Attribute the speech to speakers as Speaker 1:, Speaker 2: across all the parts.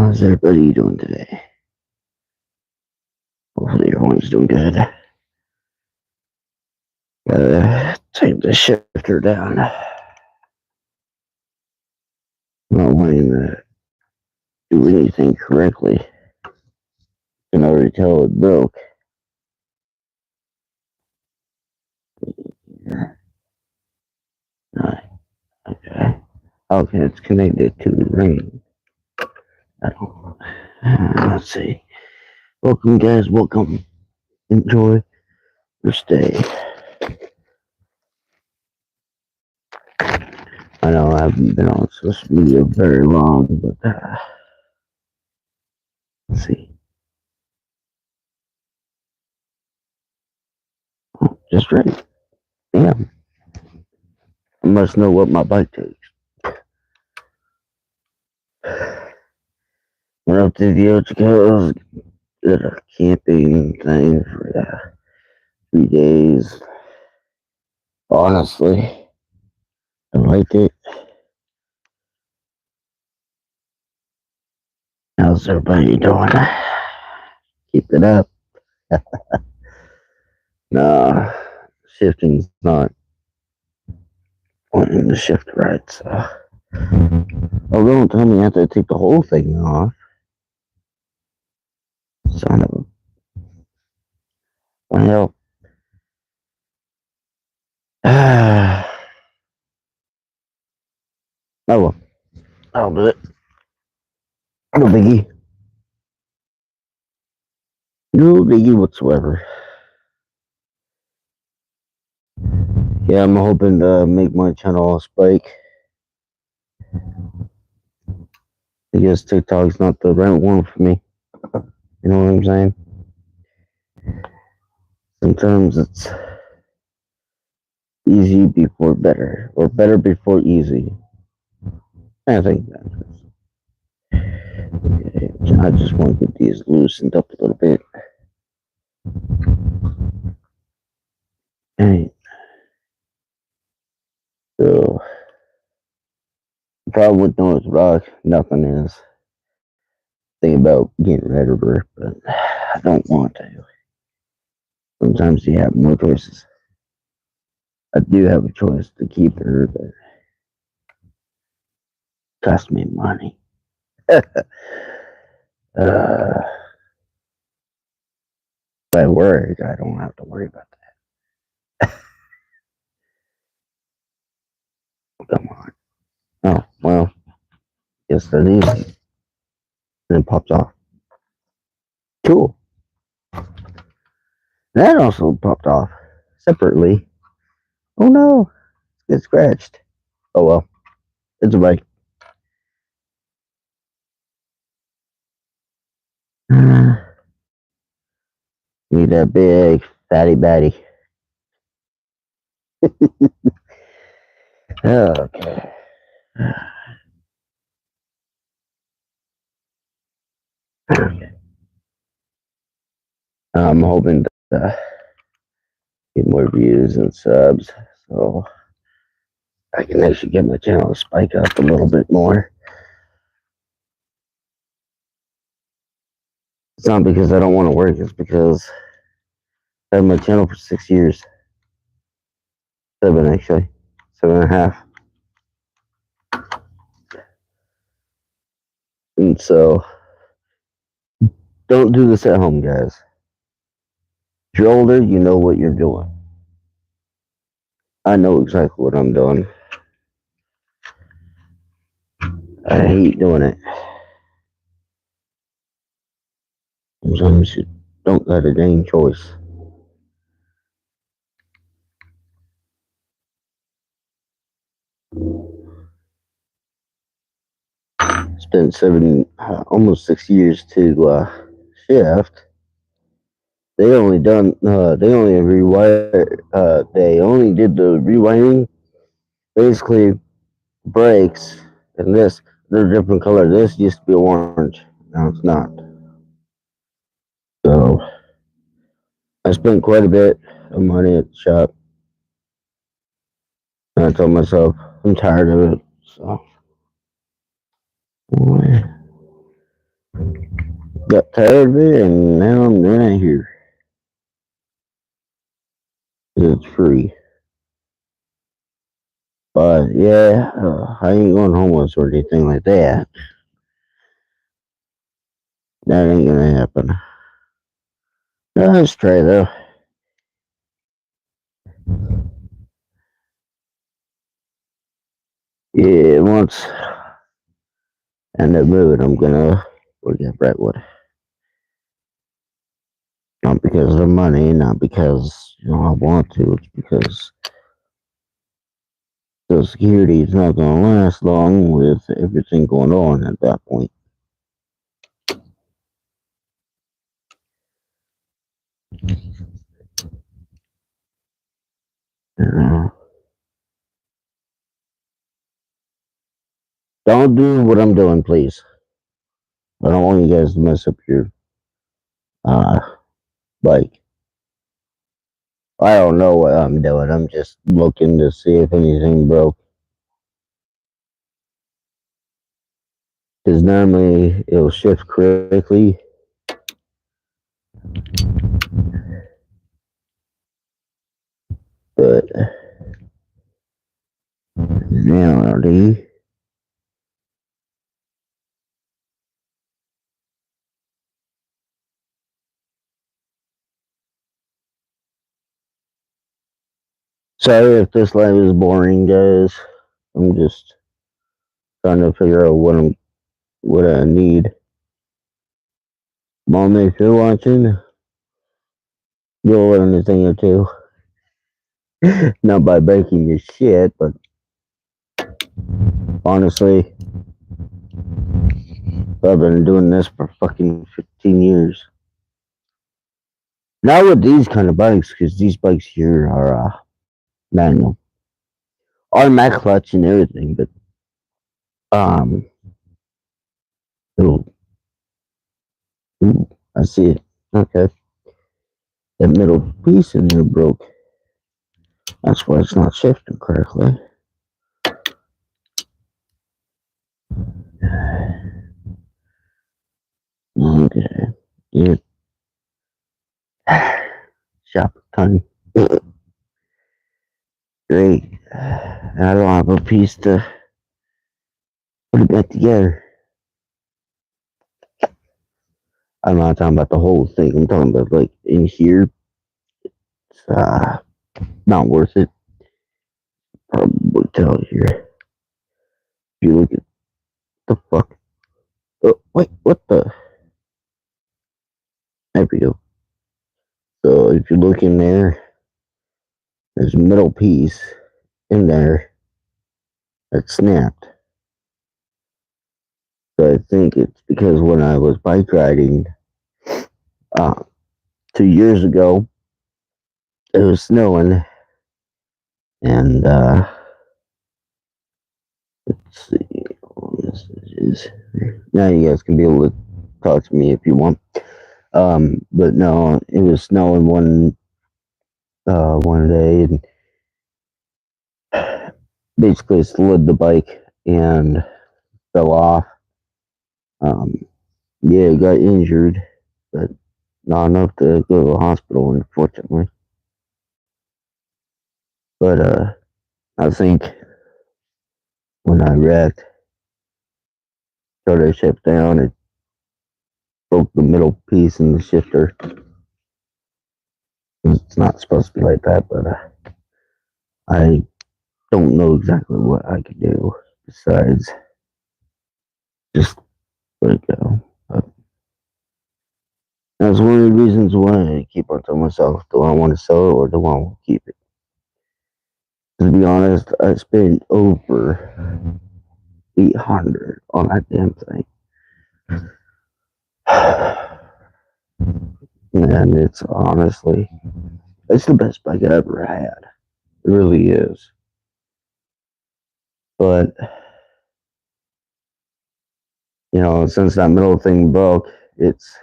Speaker 1: How's everybody doing today? Hopefully everyone's doing good. Gotta take the shifter down. Not wanting to do anything correctly. Can already tell it broke. Alright, okay. Okay, it's connected to the ring. I don't. Let's see. Welcome, guys. Welcome. Enjoy your stay. I know I haven't been on social media very long, but let's see. Oh, just right. Yeah. I must know what my bike takes. Went up to the Ochicos, did a camping thing for 3 days. Honestly, I liked it. How's everybody doing? Keep it up. Nah, shifting's not wanting to shift right, so. Oh, don't tell me I have to take the whole thing off. Son of a. Well, oh well, I'll do it. No biggie. No biggie whatsoever. Yeah, I'm hoping to make my channel a spike. I guess TikTok's not the right one for me. You know what I'm saying? Sometimes it's easy before better, or better before easy. I think that's okay. I just want to get these loosened up a little bit. Okay. So, the problem with North Rock, nothing is. Think about getting rid of her, but I don't want to. Sometimes you have more choices. I do have a choice to keep her, but it costs me money. If I work, I don't have to worry about that. Come on. Oh, well, yes, that is. And it pops off. Cool. That also popped off separately. Oh no, it's scratched. Oh well, it's a bike. Need that big fatty batty. Okay. Okay. I'm hoping to get more views and subs, so I can actually get my channel to spike up a little bit more. It's not because I don't want to work, it's because I've had my channel for 6 years. 7 actually. 7.5. And so don't do this at home, guys. If you're older, you know what you're doing. I know exactly what I'm doing. I hate doing it. Sometimes you don't got a dang choice. Spent almost 6 years to shift. They only they only did the rewiring, basically brakes, and this, they're a different color. This used to be orange, now it's not. So I spent quite a bit of money at the shop, and I told myself I'm tired of it. So got tired of it, and now I'm doing it here. It's free. But yeah, I ain't going homeless or anything like that. That ain't gonna happen. No, let's try though. Yeah, once I end up moving, I'm gonna work at Brentwood. Not because of the money, not because I want to. It's because Social Security is not gonna last long with everything going on at that point. Uh, don't do what I'm doing, please. I don't want you guys to mess up your uh bike. I don't know what I'm doing. I'm just looking to see if anything broke. Because normally it'll shift correctly. But reality, sorry if this life is boring, guys. I'm just trying to figure out what I need. Mom, if you're watching, you'll learn a thing or two. Not by breaking your shit, but honestly, I've been doing this for fucking 15 years. Not with these kind of bikes, because these bikes here are manual. Automatic clutch and everything, but um, ooh, ooh, I see it. Okay, that middle piece in there broke. That's why it's not shifting correctly. Okay, yeah. Shop time. Great. I don't have a piece to put it back together. I'm not talking about the whole thing. I'm talking about like in here. It's not worth it. Probably tell here. If you look at the fuck. Oh wait, what the? There we go. So if you look in there, there's a middle piece in there that snapped. So I think it's because when I was bike riding uh, 2 years ago, it was snowing, and let's see. This is now you guys can be able to talk to me if you want. But no, it was snowing one day, and basically slid the bike and fell off. Um, yeah, got injured, but not enough to go to the hospital, unfortunately. But I think when I wrecked, started shift down, it broke the middle piece in the shifter. It's not supposed to be like that, but I don't know exactly what I could do besides just let it go. But that's one of the reasons why I keep on telling myself, do I want to sell it or do I want to keep it? To be honest, I spent over 800 on that damn thing. And it's honestly, it's the best bike I ever had. It really is. But, since that middle thing broke, it's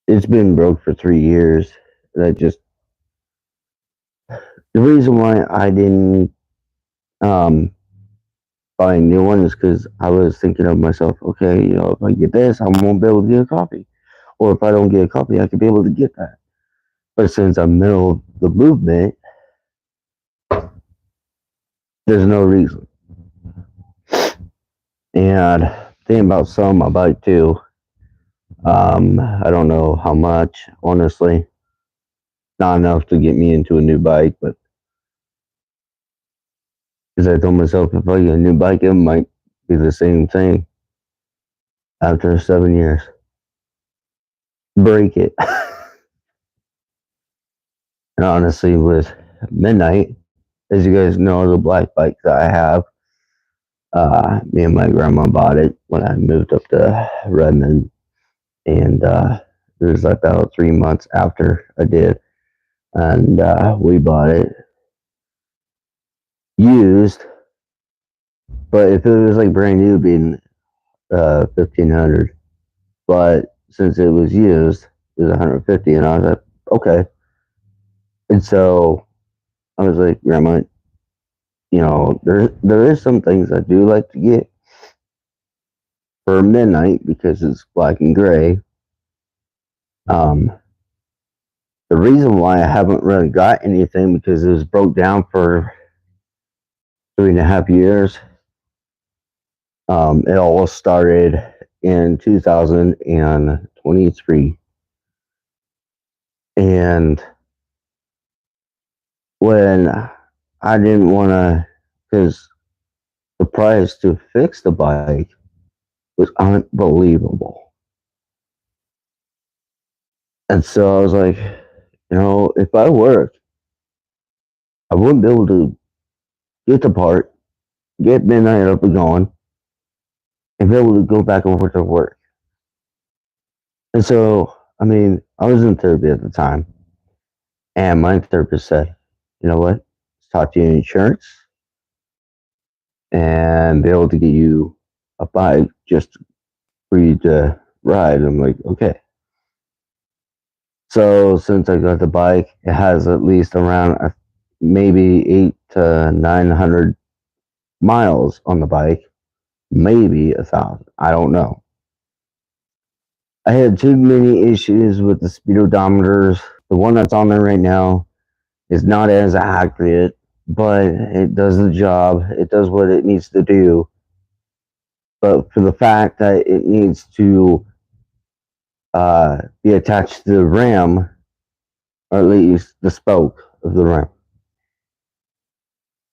Speaker 1: been broke for 3 years. That just the reason why I didn't um buying new ones because I was thinking of myself, okay, if I get this, I won't be able to get a copy. Or if I don't get a copy, I could be able to get that. But since I'm middle of the movement, there's no reason. And thinking about selling my bike too. I don't know how much, honestly. Not enough to get me into a new bike, but because I told myself if I get a new bike, it might be the same thing after 7 years. Break it. And honestly, with Midnight, as you guys know, the black bike that I have, me and my grandma bought it when I moved up to Redmond, and it was about 3 months after I did, and we bought it used. But if it was like brand new, it'd be 1,500. But since it was used, it was 150, and I was like, okay. And so I was like, Grandma, there is some things I do like to get for Midnight because it's black and gray. Um, the reason why I haven't really got anything because it was broke down for 3.5 years. It all started in 2023, and when I didn't want to, because the price to fix the bike was unbelievable. And so I was like, if I worked, I wouldn't be able to get the part, get Midnight up and going, and be able to go back and forth to work. And so, I mean, I was in therapy at the time, and my therapist said, you know what? Let's talk to your insurance and be able to get you a bike just for you to ride. I'm like, okay. So since I got the bike, it has at least around maybe 8 to 900 miles on the bike, maybe 1,000. I don't know. I had too many issues with the speedometers. The one that's on there right now is not as accurate, but it does the job. It does what it needs to do. But for the fact that it needs to be attached to the rim, or at least the spoke of the rim.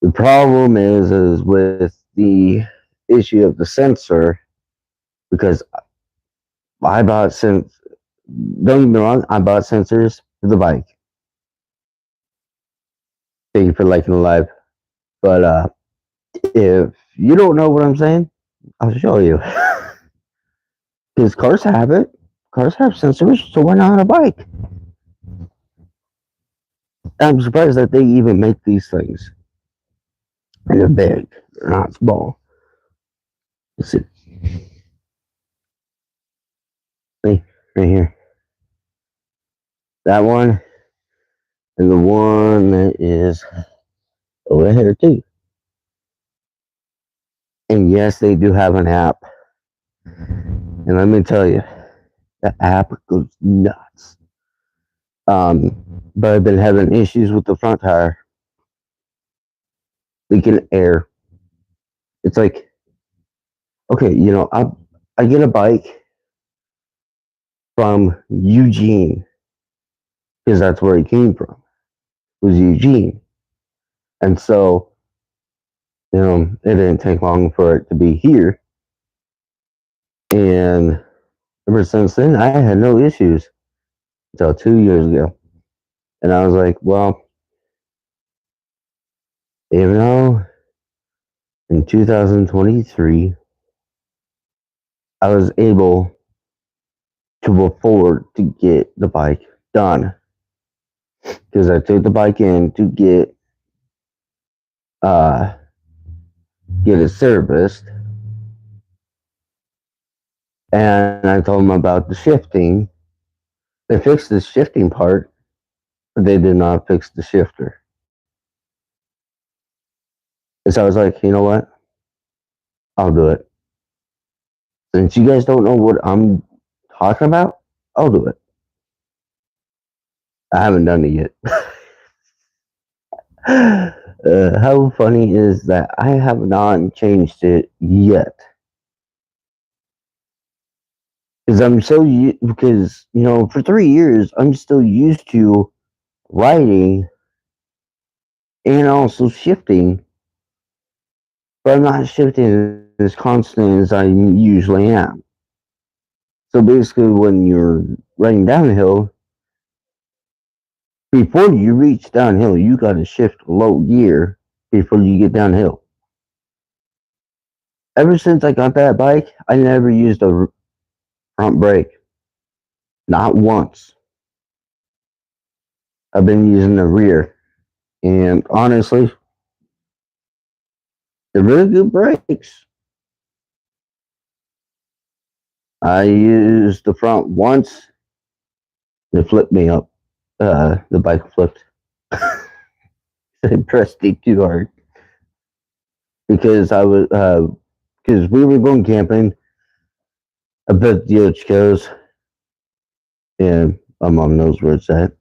Speaker 1: The problem is with the issue of the sensor, because I bought don't get me wrong, I bought sensors for the bike. Thank you for liking the live. But if you don't know what I'm saying, I'll show you. Because cars have it. Cars have sensors, so why not on a bike? I'm surprised that they even make these things. And they're big. They're not small. Let's see. See, right here. That one and the one that is over here too. And yes, they do have an app. And let me tell you, the app goes nuts. But I've been having issues with the front tire, leaking air. It's like, okay, I get a bike from Eugene because that's where it came from. It was Eugene, and so it didn't take long for it to be here. And ever since then, I had no issues until 2 years ago. And I was like, well, in 2023, I was able to afford to get the bike done because I took the bike in to uh, get it serviced, and I told them about the shifting. They fixed the shifting part, but they did not fix the shifter. And so I was like, you know what? I'll do it. Since you guys don't know what I'm talking about, I'll do it. I haven't done it yet. How funny is that I have not changed it yet? Because for 3 years I'm still used to riding and also shifting, but I'm not shifting as constant as I usually am. So basically, when you're riding downhill, before you reach downhill, you got to shift low gear before you get downhill. Ever since I got that bike, I never used a front brake. Not once. I've been using the rear. And honestly, they're really good brakes. I used the front once. It flipped me up. The bike flipped. I pressed it too hard because because we were going camping up at the Ochos, and my mom knows where it's at.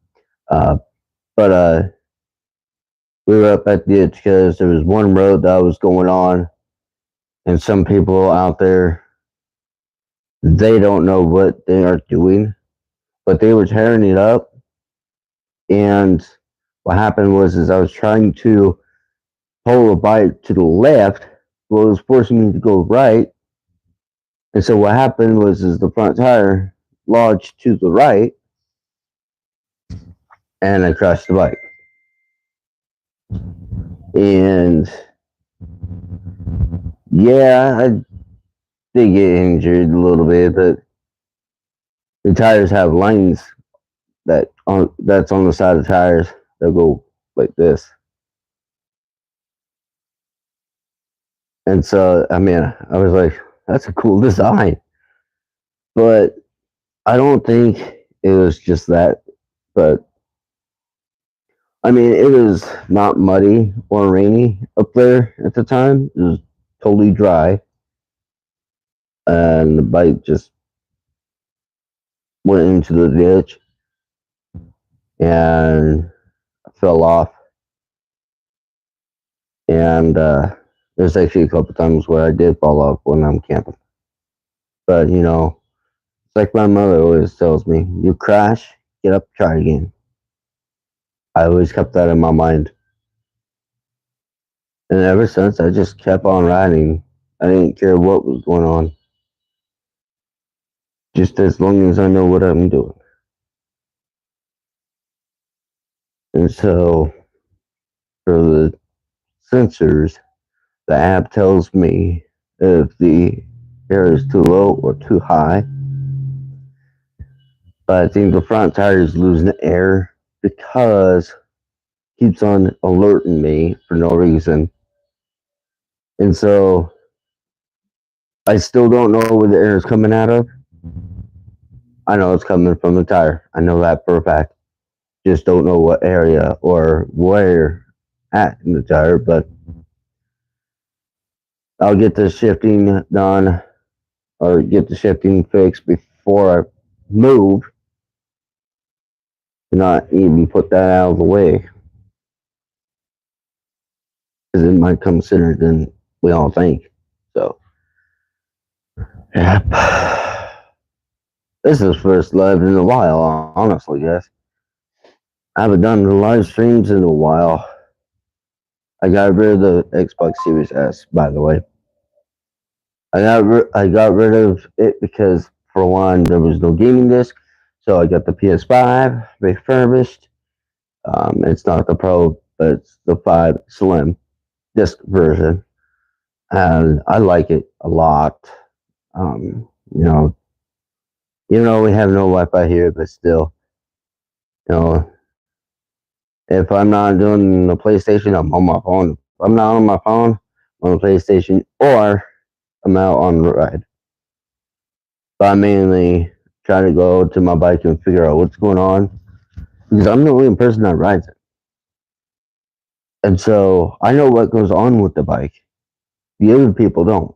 Speaker 1: Uh, but we were up at the Ochos. There was one road that was going on, and some people out there, they don't know what they are doing, but they were tearing it up. And what happened is I was trying to pull the bike to the left, well, it was forcing me to go right. And so what happened is the front tire lodged to the right, and I crashed the bike. And yeah, I did get injured a little bit, but the tires have lines that's on the side of the tires that go like this. And so I mean, I was like, that's a cool design. But I don't think it was just that. But I mean, it was not muddy or rainy up there at the time. It was totally dry, and the bike just went into the ditch and fell off. And there's actually a couple times where I did fall off when I'm camping. But it's like my mother always tells me: you crash, get up, try again. I always kept that in my mind, and ever since I just kept on riding. I didn't care what was going on, just as long as I know what I'm doing. And so for the sensors, the app tells me if the air is too low or too high. But I think the front tire is losing air because it keeps on alerting me for no reason. And so I still don't know where the air is coming out of. I know it's coming from the tire. I know that for a fact. Just don't know what area or where at in the tire, but I'll get the shifting done or get the shifting fixed before I move to not even put that out of the way because it might come sooner than we all think. So, yep. This is first live in a while, honestly, guys. I haven't done the live streams in a while. I got rid of the Xbox Series S, by the way. I got rid of it because, for one, there was no gaming disc, so I got the PS5 refurbished. It's not the Pro, but it's the 5 Slim disc version, and I like it a lot. Um, you know, we have no Wi-Fi here, but still, you know, if I'm not doing the PlayStation, I'm on my phone. If I'm not on my phone, I'm on the PlayStation, or I'm out on the ride. But I mainly try to go to my bike and figure out what's going on because I'm the only person that rides it. And so I know what goes on with the bike. The other people don't.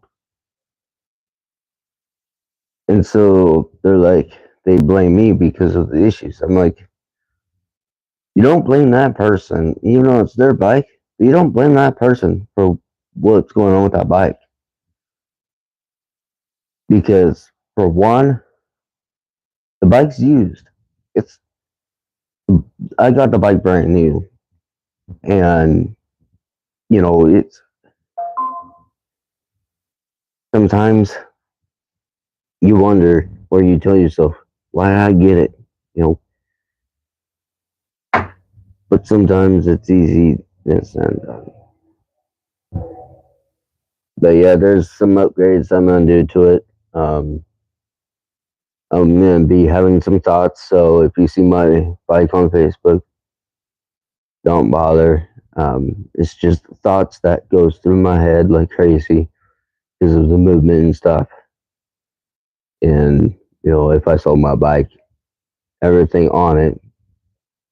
Speaker 1: And so they're like, they blame me because of the issues. I'm like, you don't blame that person, even though it's their bike. You don't blame that person for what's going on with that bike. Because for one, the bike's used. It's I got the bike brand new, and it's sometimes you wonder, or you tell yourself, why I get it, you know. But sometimes it's easy. But yeah, there's some upgrades I'm gonna do to it. I'm gonna be having some thoughts. So if you see my bike on Facebook, don't bother. It's just thoughts that goes through my head like crazy because of the movement and stuff. And if I sold my bike, everything on it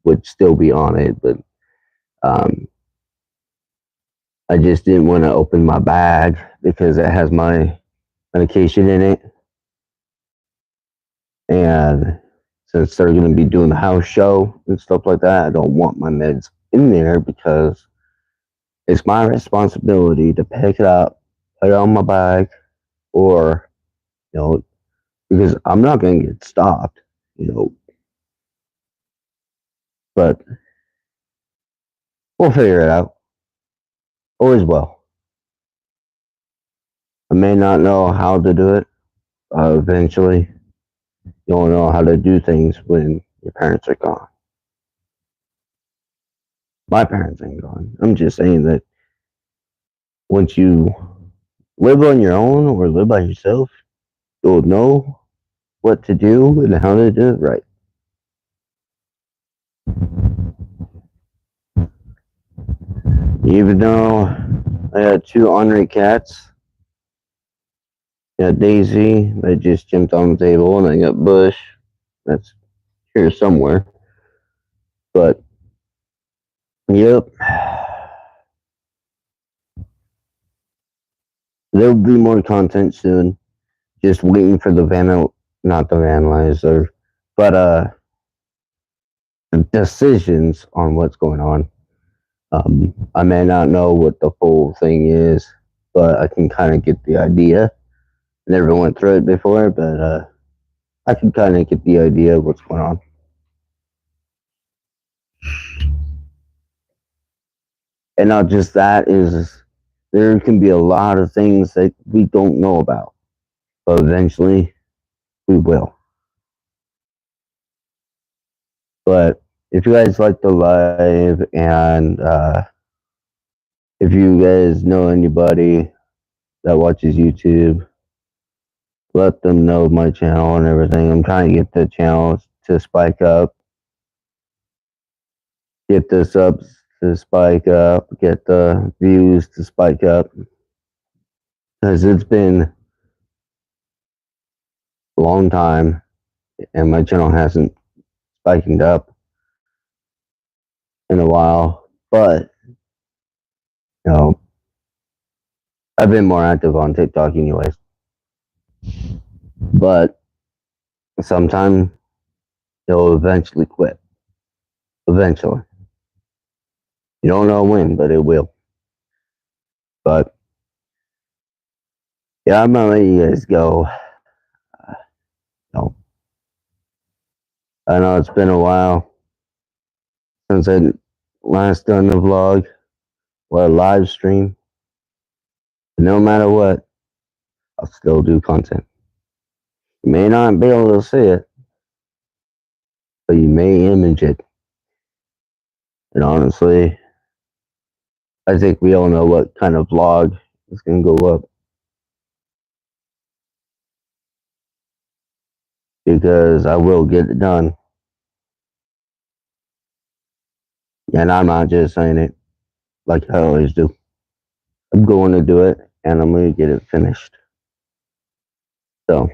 Speaker 1: would still be on it, but um, I just didn't want to open my bag because it has my medication in it. And since they're going to be doing the house show and stuff like that, I don't want my meds in there because it's my responsibility to pick it up, put it on my bag, or, because I'm not going to get stopped, but we'll figure it out. Always will. I may not know how to do it eventually. You don't know how to do things when your parents are gone. My parents ain't gone. I'm just saying that once you live on your own or live by yourself, you'll know what to do and how to do it right. Even though I had two ornery cats, I got Daisy that just jumped on the table, and I got Bush that's here somewhere. But yep, there'll be more content soon. Just waiting for not the vandalizer, but decisions on what's going on. I may not know what the full thing is, but I can kind of get the idea. Never went through it before, but I can kind of get the idea of what's going on. And not just that is there can be a lot of things that we don't know about, but eventually we will. But if you guys like the live and if you guys know anybody that watches YouTube, let them know my channel and everything. I'm trying to get the channel to spike up, get the subs to spike up, get the views to spike up, because it's been a long time and my channel hasn't spiking up in a while. But you know, I've been more active on TikTok anyways. But sometime it'll eventually quit. Eventually. You don't know when, but it will. But yeah, I'm gonna let you guys go. No, I know it's been a while since I last done the vlog or a live stream. But no matter what, I'll still do content. You may not be able to see it, but you may image it. And honestly, I think we all know what kind of vlog is going to go up. Because I will get it done. And I'm not just saying it like I always do. I'm going to do it, and I'm going to get it finished. So,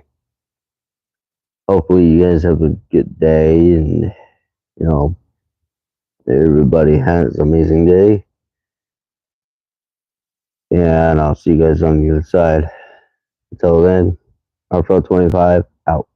Speaker 1: hopefully you guys have a good day, and, everybody has an amazing day. And I'll see you guys on the other side. Until then, off-road25. Out.